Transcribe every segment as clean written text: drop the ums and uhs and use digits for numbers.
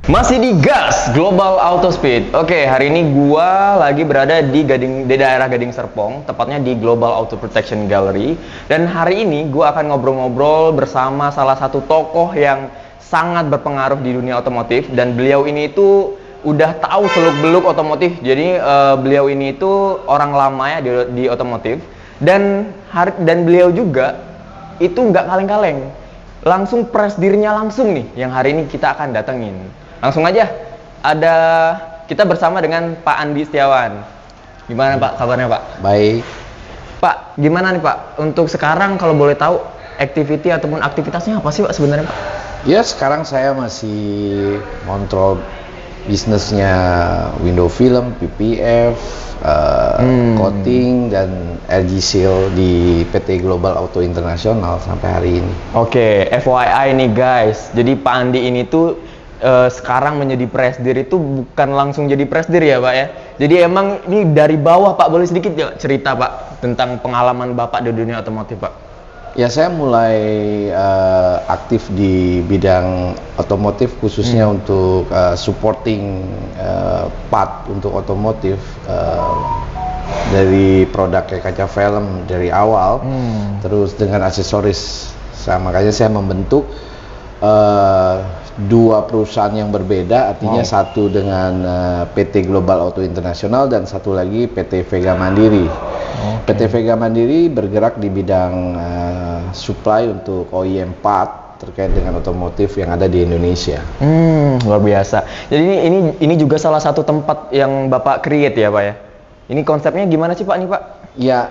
Masih di Gas Global Auto Speed. Oke, hari ini gua lagi berada di daerah Gading Serpong, tepatnya di Global Auto Protection Gallery. Dan hari ini gua akan ngobrol-ngobrol bersama salah satu tokoh yang sangat berpengaruh di dunia otomotif, dan beliau ini itu udah tahu seluk-beluk otomotif. Jadi beliau ini itu orang lama ya di otomotif, dan beliau juga itu nggak kaleng-kaleng. Langsung press dirinya langsung nih yang hari ini kita akan datengin. Langsung aja, ada kita bersama dengan Pak Andi Setiawan. Gimana Pak kabarnya Pak? Baik. Pak, gimana nih Pak? Untuk sekarang kalau boleh tahu, activity ataupun aktivitasnya apa sih Pak sebenarnya Pak? Ya sekarang saya masih kontrol bisnisnya window film, PPF, coating dan LG Seal di PT Global Auto International sampai hari ini. Oke, FYI nih guys, jadi Pak Andi ini tuh sekarang menjadi presidir itu bukan langsung jadi presidir ya Pak ya. Jadi emang ini dari bawah Pak, boleh sedikit ya cerita Pak tentang pengalaman Bapak di dunia otomotif Pak? Ya saya mulai aktif di bidang otomotif khususnya untuk supporting part untuk otomotif dari produk kayak kaca film dari awal, terus dengan aksesoris. Makanya saya membentuk dua perusahaan yang berbeda, artinya satu dengan PT Global Auto International dan satu lagi PT Vega Mandiri. PT Vega Mandiri bergerak di bidang supply untuk OEM part terkait dengan otomotif yang ada di Indonesia. Luar biasa. Jadi ini juga salah satu tempat yang Bapak create ya Pak ya? Ini konsepnya gimana sih Pak nih Pak? Ya,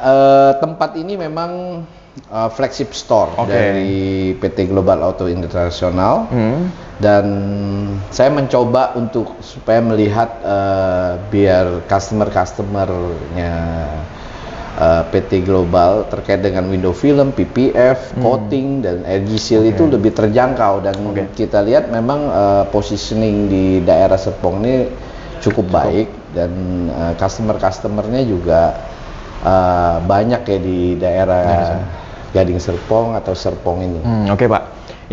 tempat ini memang flagship store dari PT Global Auto International. Dan saya mencoba untuk supaya melihat biar customer-customernya PT Global terkait dengan window film, PPF, coating dan LG Seal itu lebih terjangkau, dan kita lihat memang positioning di daerah Serpong ini cukup baik, dan customer-customernya juga banyak ya di daerah Gading Serpong atau Serpong ini. Oke Pak,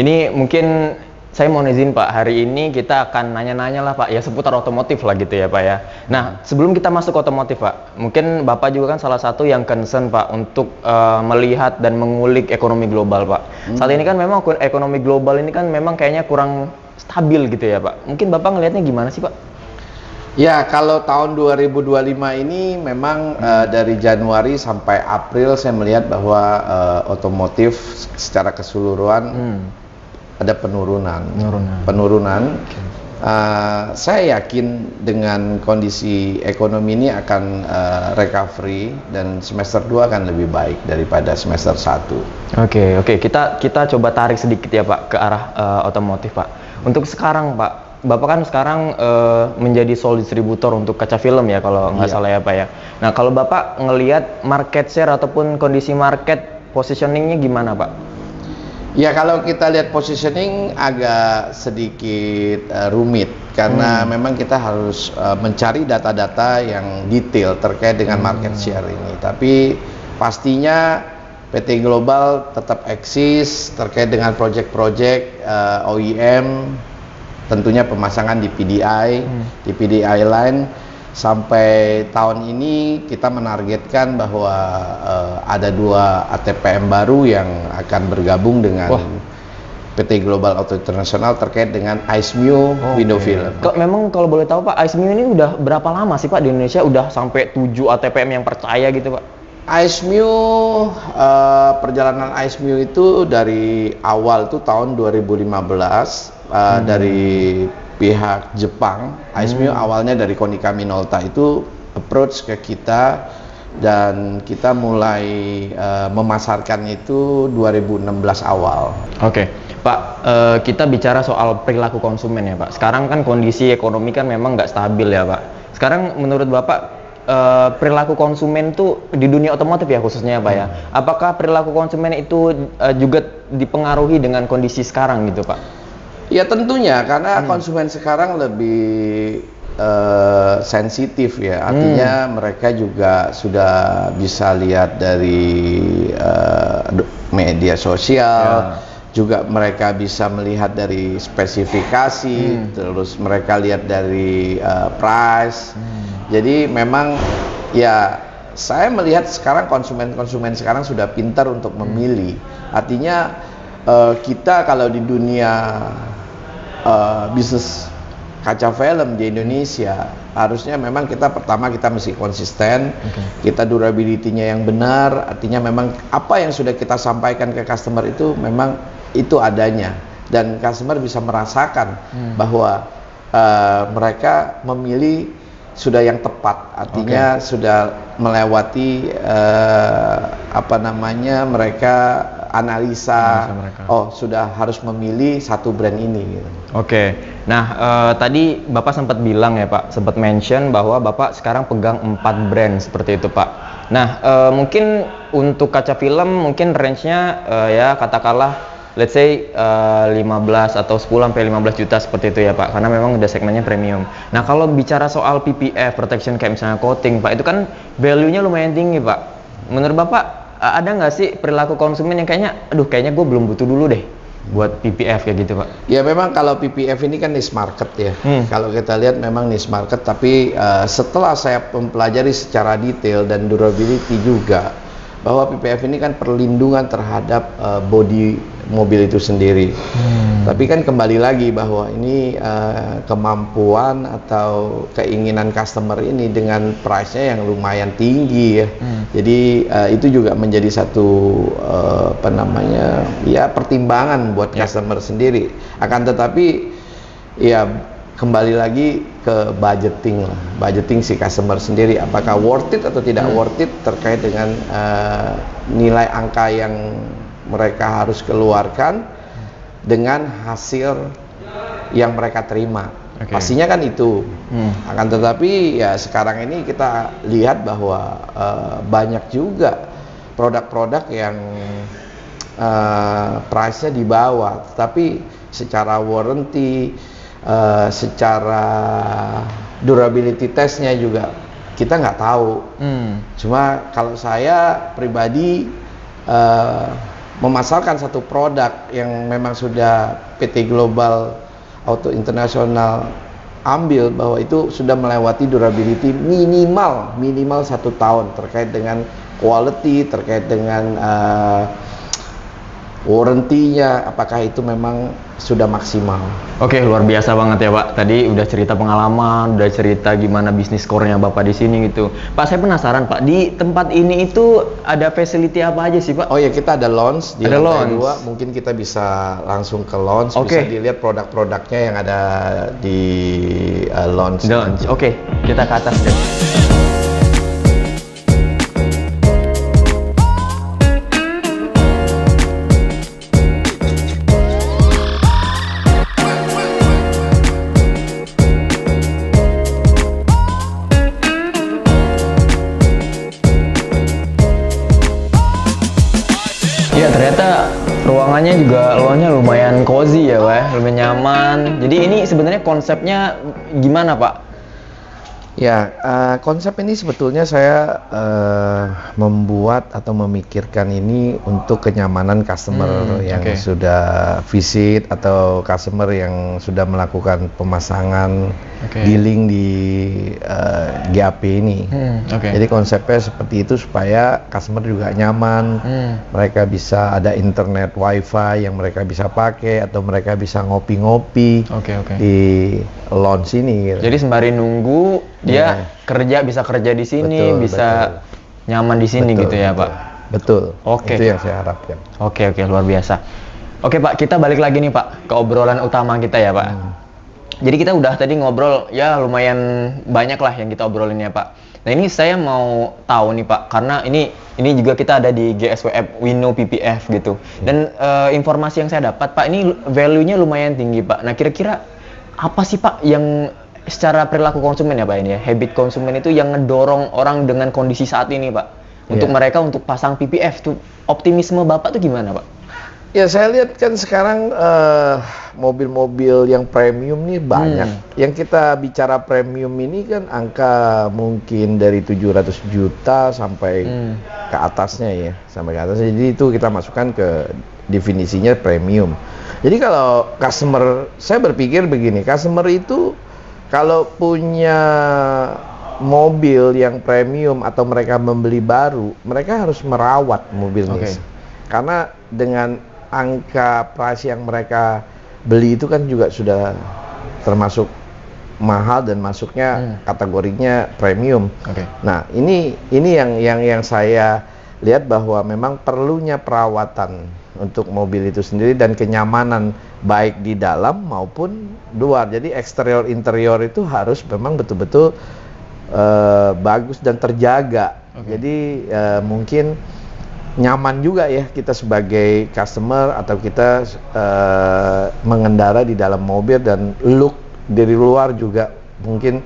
ini mungkin saya mau izin Pak, hari ini kita akan nanya-nanya lah Pak, ya seputar otomotif lah gitu ya Pak ya. Nah, sebelum kita masuk otomotif Pak, mungkin Bapak juga kan salah satu yang concern Pak untuk melihat dan mengulik ekonomi global Pak. Saat ini kan memang ekonomi global ini kan memang kayaknya kurang stabil gitu ya Pak. Mungkin Bapak ngelihatnya gimana sih Pak? Ya, kalau tahun 2025 ini memang dari Januari sampai April saya melihat bahwa otomotif secara keseluruhan ada penurunan. Saya yakin dengan kondisi ekonomi ini akan recovery, dan semester 2 akan lebih baik daripada semester 1. Oke, kita coba tarik sedikit ya Pak ke arah otomotif Pak. Untuk sekarang Pak, Bapak kan sekarang menjadi sole distributor untuk kaca film ya kalau nggak salah ya Pak ya. Nah, kalau Bapak ngelihat market share ataupun kondisi market positioningnya gimana Pak? Ya, kalau kita lihat positioning agak sedikit rumit karena memang kita harus mencari data-data yang detail terkait dengan market share ini. Tapi pastinya PT Global tetap eksis terkait dengan project-project OEM, tentunya pemasangan di PDI line. Sampai tahun ini kita menargetkan bahwa ada 2 ATPM baru yang akan bergabung dengan PT Global Auto International terkait dengan ICE-MU window film. Memang kalau boleh tahu Pak, ICE-MU ini udah berapa lama sih Pak di Indonesia? Udah sampai 7 ATPM yang percaya gitu Pak? ICE-MU, perjalanan ICE-MU itu dari awal tuh tahun 2015 dari pihak Jepang. ICE-MU awalnya dari Konica Minolta itu approach ke kita, dan kita mulai memasarkan itu 2016 awal. Oke, Pak, kita bicara soal perilaku konsumen ya Pak. Sekarang kan kondisi ekonomi kan memang nggak stabil ya Pak. Sekarang menurut Bapak perilaku konsumen tuh di dunia otomotif ya khususnya ya Pak ya, apakah perilaku konsumen itu juga dipengaruhi dengan kondisi sekarang gitu Pak? Ya tentunya, karena konsumen sekarang lebih sensitif ya, artinya mereka juga sudah bisa lihat dari media sosial, juga mereka bisa melihat dari spesifikasi, terus mereka lihat dari price. Jadi memang ya saya melihat sekarang konsumen sekarang sudah pintar untuk memilih. Artinya kita kalau di dunia bisnis kaca film di Indonesia, harusnya memang kita pertama kita mesti konsisten, kita durability-nya yang benar, artinya memang apa yang sudah kita sampaikan ke customer itu memang itu adanya, dan customer bisa merasakan bahwa mereka memilih sudah yang tepat, artinya sudah melewati mereka analisa mereka. Oh, sudah harus memilih satu brand ini gitu. Nah, tadi Bapak sempat bilang ya Pak, sempat mention bahwa Bapak sekarang pegang 4 brand seperti itu Pak. Nah, mungkin untuk kaca film mungkin range-nya ya katakanlah let's say 15 atau 10 sampai 15 juta seperti itu ya Pak, karena memang udah segmennya premium. Nah, kalau bicara soal PPF protection kayak misalnya coating Pak, itu kan value-nya lumayan tinggi Pak. Menurut Bapak ada nggak sih perilaku konsumen yang kayaknya gue belum butuh dulu deh buat PPF kayak gitu Pak? Ya memang kalau PPF ini kan niche market ya. Kalau kita lihat memang niche market, tapi setelah saya mempelajari secara detail dan durability juga, bahwa PPF ini kan perlindungan terhadap bodi mobil itu sendiri. Tapi kan kembali lagi bahwa ini kemampuan atau keinginan customer ini dengan price-nya yang lumayan tinggi ya. Jadi itu juga menjadi satu pertimbangan buat customer sendiri. Akan tetapi ya kembali lagi ke budgeting lah, budgeting si customer sendiri, apakah worth it atau tidak worth it terkait dengan nilai angka yang mereka harus keluarkan dengan hasil yang mereka terima. Pastinya kan itu. Akan tetapi ya sekarang ini kita lihat bahwa banyak juga produk-produk yang price-nya di bawah, tapi secara warranty, secara durability testnya juga kita nggak tahu. Cuma kalau saya pribadi memasarkan satu produk yang memang sudah PT Global Auto International ambil bahwa itu sudah melewati durability minimal 1 tahun terkait dengan quality, terkait dengan warranty-nya, apakah itu memang sudah maksimal. Luar biasa banget ya Pak. Tadi udah cerita pengalaman, udah cerita gimana bisnis core-nya Bapak di sini gitu. Pak, saya penasaran Pak, di tempat ini itu ada facility apa aja sih Pak? Oh ya, kita ada launch di lantai 2. Mungkin kita bisa langsung ke launch, bisa dilihat produk-produknya yang ada di launch. Kita ke atas deh. Ternyata ruangannya juga lumayan cozy ya Pak, lumayan nyaman. Jadi ini sebenarnya konsepnya gimana Pak? Ya, konsep ini sebetulnya saya membuat atau memikirkan ini untuk kenyamanan customer yang sudah visit atau customer yang sudah melakukan pemasangan dealing di GAP ini. Jadi konsepnya seperti itu supaya customer juga nyaman, mereka bisa ada internet wifi yang mereka bisa pakai, atau mereka bisa ngopi-ngopi di launch ini gitu. Jadi sembari nunggu dia bisa kerja di sini, bisa nyaman di sini gitu ya Pak. Betul. Itu yang saya harapkan. Luar biasa. Pak, kita balik lagi nih Pak ke obrolan utama kita ya Pak. Jadi kita udah tadi ngobrol ya lumayan banyak lah yang kita obrolin ya Pak. Nah ini saya mau tahu nih Pak, karena ini juga kita ada di GSWF We Know PPF gitu. Dan informasi yang saya dapat Pak, ini value-nya lumayan tinggi Pak. Nah kira-kira apa sih Pak yang secara perilaku konsumen ya Pak ini ya, habit konsumen itu yang ngedorong orang dengan kondisi saat ini Pak untuk mereka untuk pasang PPF tuh, optimisme Bapak tuh gimana Pak? Ya saya lihat kan sekarang mobil-mobil yang premium nih banyak. Yang kita bicara premium ini kan angka mungkin dari 700 juta sampai ke atasnya ya, sampai ke atasnya. Jadi itu kita masukkan ke definisinya premium. Jadi kalau customer, saya berpikir begini, customer itu kalau punya mobil yang premium atau mereka membeli baru, mereka harus merawat mobilnya. Karena dengan angka price yang mereka beli itu kan juga sudah termasuk mahal dan masuknya kategorinya premium. Nah, ini yang saya lihat bahwa memang perlunya perawatan untuk mobil itu sendiri dan kenyamanan baik di dalam maupun luar. Jadi eksterior interior itu harus memang betul-betul bagus dan terjaga. Jadi mungkin nyaman juga ya kita sebagai customer atau kita mengendara di dalam mobil, dan look dari luar juga mungkin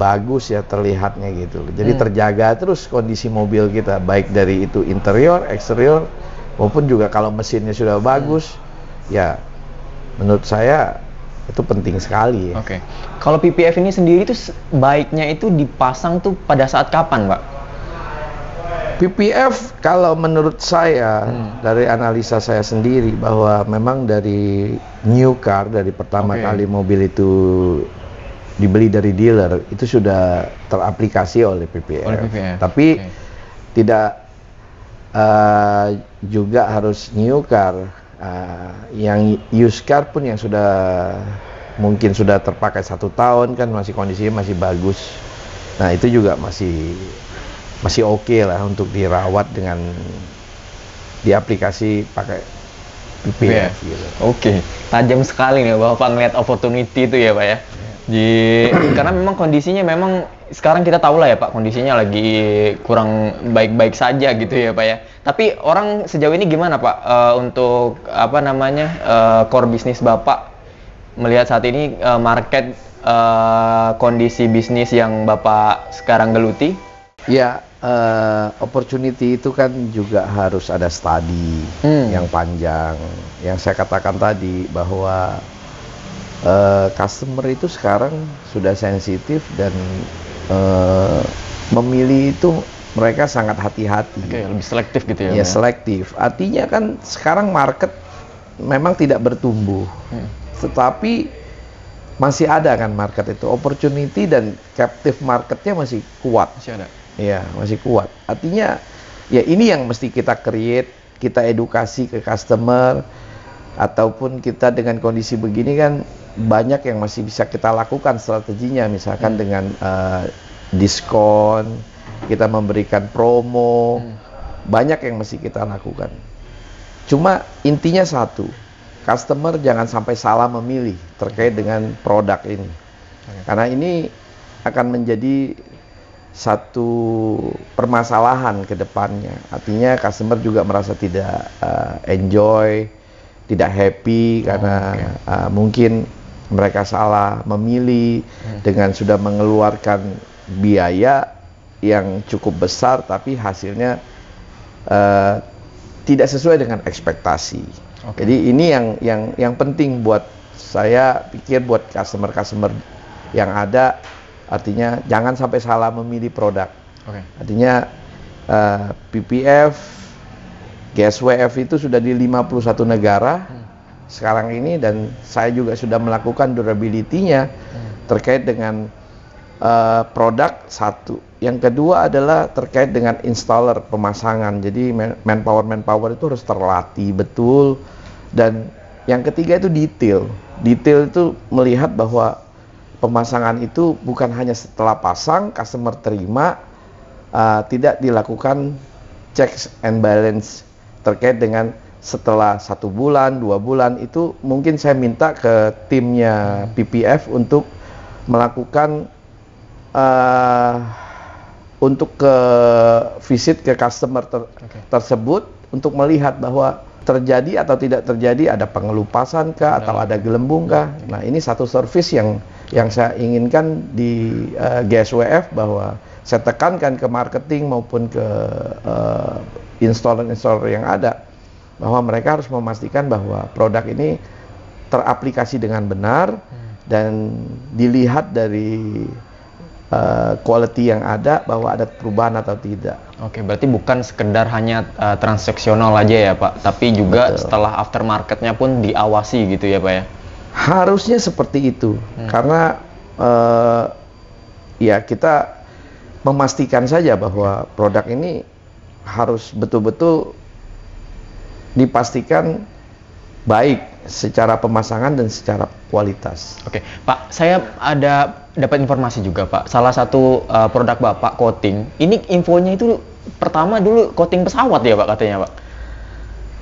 bagus ya terlihatnya gitu. Jadi terjaga terus kondisi mobil kita, baik dari itu interior, eksterior, maupun juga kalau mesinnya sudah bagus, ya menurut saya itu penting sekali ya. Kalau PPF ini sendiri tuh baiknya itu dipasang tuh pada saat kapan, Pak? PPF kalau menurut saya dari analisa saya sendiri bahwa memang dari new car, dari pertama kali mobil itu dibeli dari dealer itu sudah teraplikasi oleh PPF. Tapi tidak juga harus new car, yang used car pun yang sudah mungkin sudah terpakai 1 tahun kan masih kondisinya masih bagus. Nah itu juga masih oke lah untuk dirawat dengan diaplikasi pakai PPF gitu. Tajam sekali nih Bapak ngeliat opportunity itu ya Pak ya. Karena memang kondisinya memang sekarang kita tahu lah ya Pak, kondisinya lagi kurang baik-baik saja gitu ya Pak ya. Tapi orang sejauh ini gimana Pak untuk apa namanya core bisnis Bapak melihat saat ini market kondisi bisnis yang Bapak sekarang geluti? Ya, opportunity itu kan juga harus ada study yang panjang. Yang saya katakan tadi bahwa customer itu sekarang sudah sensitif dan memilih itu mereka sangat hati-hati. Lebih selektif gitu ya? Ya, selektif. Artinya kan sekarang market memang tidak bertumbuh, tetapi masih ada kan market itu, opportunity dan captive marketnya masih kuat. Masih ada. Ya, masih kuat. Artinya, ya ini yang mesti kita create, kita edukasi ke customer, ataupun kita dengan kondisi begini kan banyak yang masih bisa kita lakukan strateginya, misalkan dengan diskon, kita memberikan promo, banyak yang mesti kita lakukan. Cuma intinya satu, customer jangan sampai salah memilih terkait dengan produk ini, karena ini akan menjadi satu permasalahan ke depannya. Artinya customer juga merasa tidak enjoy, tidak happy karena mungkin mereka salah memilih dengan sudah mengeluarkan biaya yang cukup besar tapi hasilnya tidak sesuai dengan ekspektasi. Jadi ini yang penting buat saya pikir, buat customer yang ada. Artinya jangan sampai salah memilih produk. Artinya PPF, GSWF itu sudah di 51 negara sekarang ini, dan saya juga sudah melakukan durability-nya terkait dengan produk satu. Yang kedua adalah terkait dengan installer, pemasangan. Jadi manpower itu harus terlatih betul. Dan yang ketiga itu detail. Detail itu melihat bahwa pemasangan itu bukan hanya setelah pasang customer terima, tidak dilakukan checks and balance terkait dengan setelah 1 bulan, 2 bulan. Itu mungkin saya minta ke timnya PPF untuk melakukan untuk ke visit ke customer tersebut untuk melihat bahwa terjadi atau tidak terjadi, ada pengelupasan kah atau ada gelembung kah. Nah, ini satu service yang saya inginkan di GSWF, bahwa saya tekankan ke marketing maupun ke installer-installer yang ada, bahwa mereka harus memastikan bahwa produk ini teraplikasi dengan benar dan dilihat dari quality yang ada, bahwa ada perubahan atau tidak. Oke, berarti bukan sekedar hanya transaksional aja ya Pak, tapi juga setelah aftermarketnya pun diawasi gitu ya Pak ya? Harusnya seperti itu, karena ya kita memastikan saja bahwa produk ini harus betul-betul dipastikan baik secara pemasangan dan secara kualitas. Oke, Pak, saya dapat informasi juga Pak. Salah satu produk Bapak coating, ini infonya itu pertama dulu coating pesawat ya Pak katanya Pak.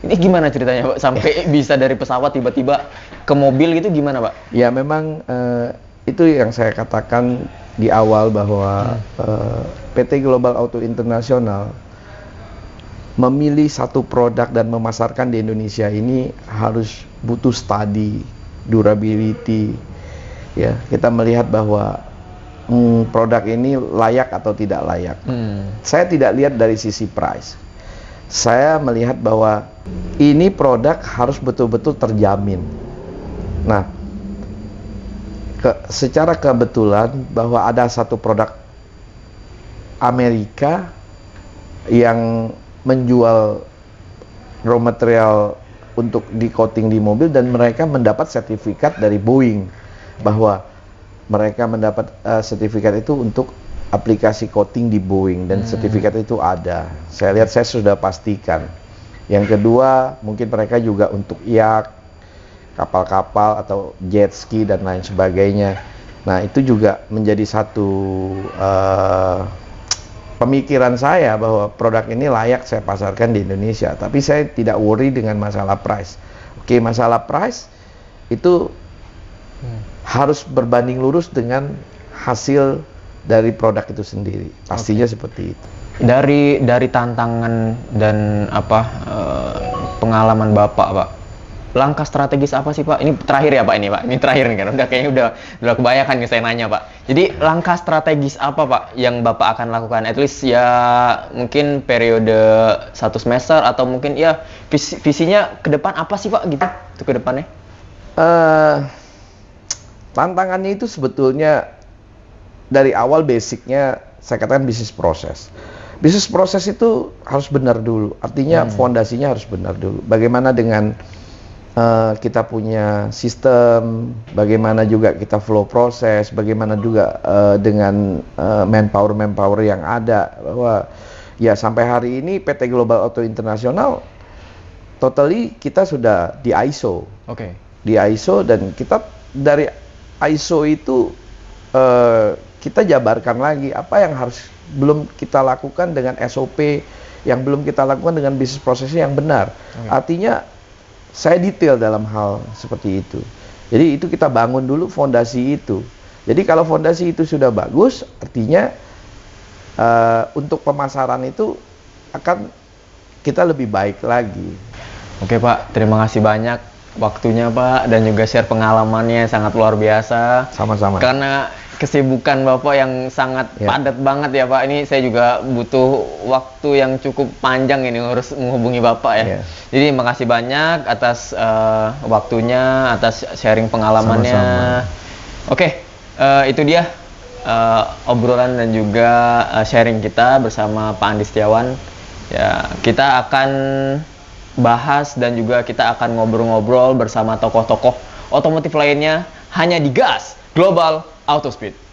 Ini gimana ceritanya Pak sampai bisa dari pesawat tiba-tiba ke mobil gitu gimana Pak? Ya memang itu yang saya katakan di awal bahwa PT Global Auto International memilih satu produk dan memasarkan di Indonesia ini harus butuh study, durability. Ya, kita melihat bahwa produk ini layak atau tidak layak. Saya tidak lihat dari sisi price. Saya melihat bahwa ini produk harus betul-betul terjamin. Nah, secara kebetulan bahwa ada satu produk Amerika yang menjual raw material untuk di coating di mobil, dan mereka mendapat sertifikat dari Boeing bahwa mereka mendapat sertifikat itu untuk aplikasi coating di Boeing, dan sertifikat itu ada. Saya lihat, saya sudah pastikan. Yang kedua, mungkin mereka juga untuk yacht, kapal-kapal atau jet ski dan lain sebagainya. Nah, itu juga menjadi satu pemikiran saya bahwa produk ini layak saya pasarkan di Indonesia. Tapi saya tidak worry dengan masalah price. Oke, masalah price itu harus berbanding lurus dengan hasil dari produk itu sendiri. Pastinya seperti itu. Dari tantangan dan pengalaman Bapak, Pak, langkah strategis apa sih Pak? Ini terakhir ya Pak, ini Pak, ini terakhir nih kan, udah kebanyakan nih saya nanya Pak. Jadi langkah strategis apa Pak yang Bapak akan lakukan? At least ya mungkin periode 1 semester atau mungkin ya visinya ke depan apa sih Pak gitu untuk ke depannya? Tantangannya itu sebetulnya dari awal basicnya saya katakan bisnis proses. Bisnis proses itu harus benar dulu, artinya fondasinya harus benar dulu. Bagaimana dengan kita punya sistem, bagaimana juga kita flow proses, bagaimana juga dengan manpower yang ada, bahwa ya sampai hari ini PT Global Auto International totally kita sudah di ISO. Oke. Di ISO, dan kita dari ISO itu kita jabarkan lagi apa yang harus belum kita lakukan dengan SOP, yang belum kita lakukan dengan bisnis prosesnya yang benar. Artinya saya detail dalam hal seperti itu. Jadi itu kita bangun dulu fondasi itu. Jadi kalau fondasi itu sudah bagus, artinya untuk pemasaran itu akan kita lebih baik lagi. Oke Pak, terima kasih banyak waktunya Pak, dan juga share pengalamannya sangat luar biasa. Sama-sama. Karena kesibukan Bapak yang sangat padat banget ya Pak, ini saya juga butuh waktu yang cukup panjang ini harus menghubungi Bapak ya. Jadi makasih banyak atas waktunya, atas sharing pengalamannya. Sama-sama. Oke, itu dia obrolan dan juga sharing kita bersama Pak Andi Setiawan. Ya, kita akan bahas dan juga kita akan ngobrol-ngobrol bersama tokoh-tokoh otomotif lainnya hanya di Gas Global Auto Speed.